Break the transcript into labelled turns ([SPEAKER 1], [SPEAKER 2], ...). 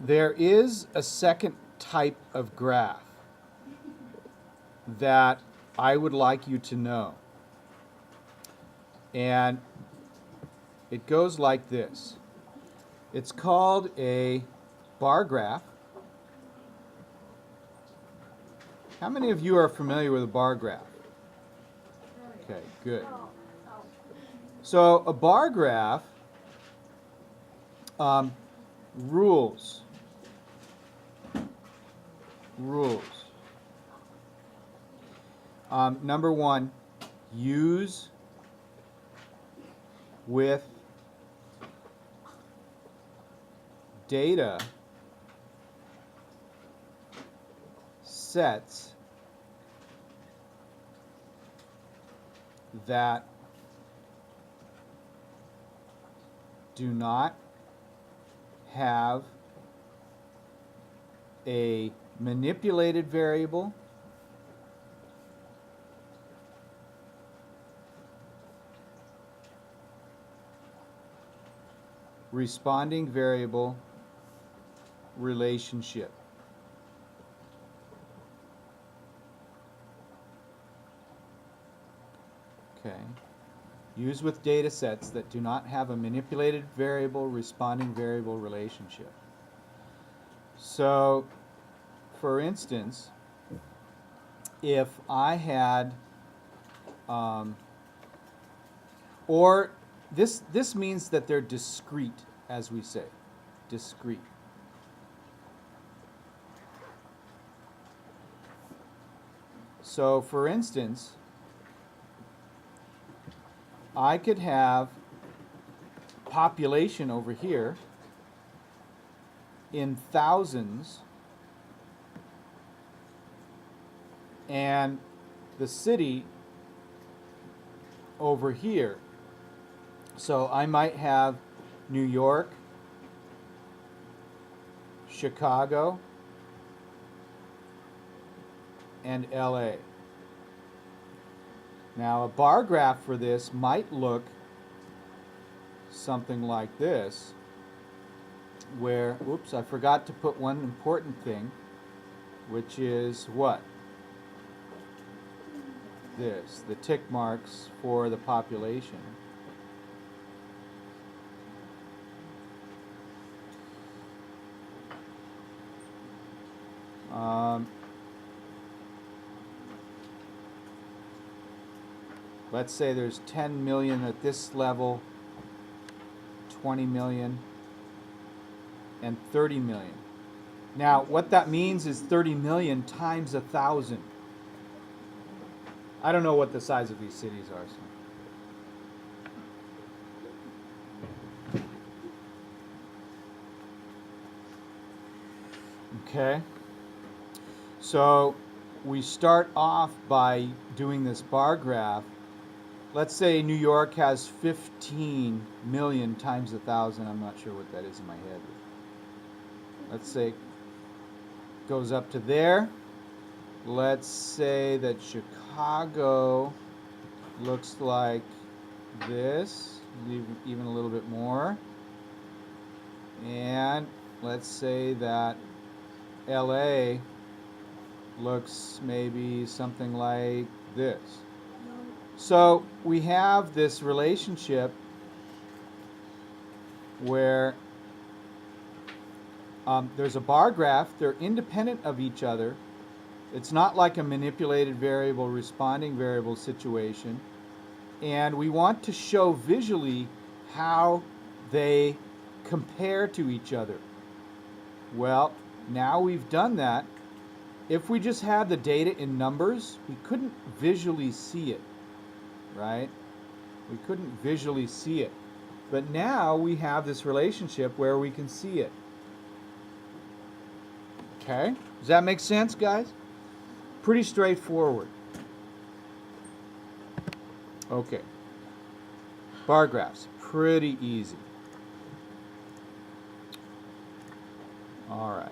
[SPEAKER 1] There is a second type of graph that I would like you to know. And it goes like this. It's called a bar graph. How many of you are familiar with a bar graph? Okay, good. So a bar graph rules. Number one, use with data sets that do not have a manipulated variable responding variable relationship. Okay. Use with data sets that do not have a manipulated variable responding variable relationship. So, for instance, if I had, or this means that they're discrete, as we say, discrete. So, for instance, I could have population over here in thousands and the city over here. So I might have New York, Chicago, and LA. Now a bar graph for this might look something like this, where, oops, I forgot to put one important thing, which is what? This, the tick marks for the population. Let's say there's 10 million at this level, 20 million, and 30 million. Now, what that means is 30 million times 1,000. I don't know what the size of these cities are. So. Okay. So we start off by doing this bar graph. Let's say New York has 15 million times 1,000. I'm not sure what that is in my head. Let's say it goes up to there. Let's say that Chicago looks like this, even a little bit more. And let's say that LA looks maybe something like this. So we have this relationship where there's a bar graph. They're independent of each other. It's not like a manipulated variable responding variable situation. And we want to show visually how they compare to each other. Well, now we've done that. If we just had the data in numbers, we couldn't visually see it, right? We couldn't visually see it. But now we have this relationship where we can see it. Okay? Does that make sense, guys? Pretty straightforward. Okay. Bar graphs, pretty easy. All right.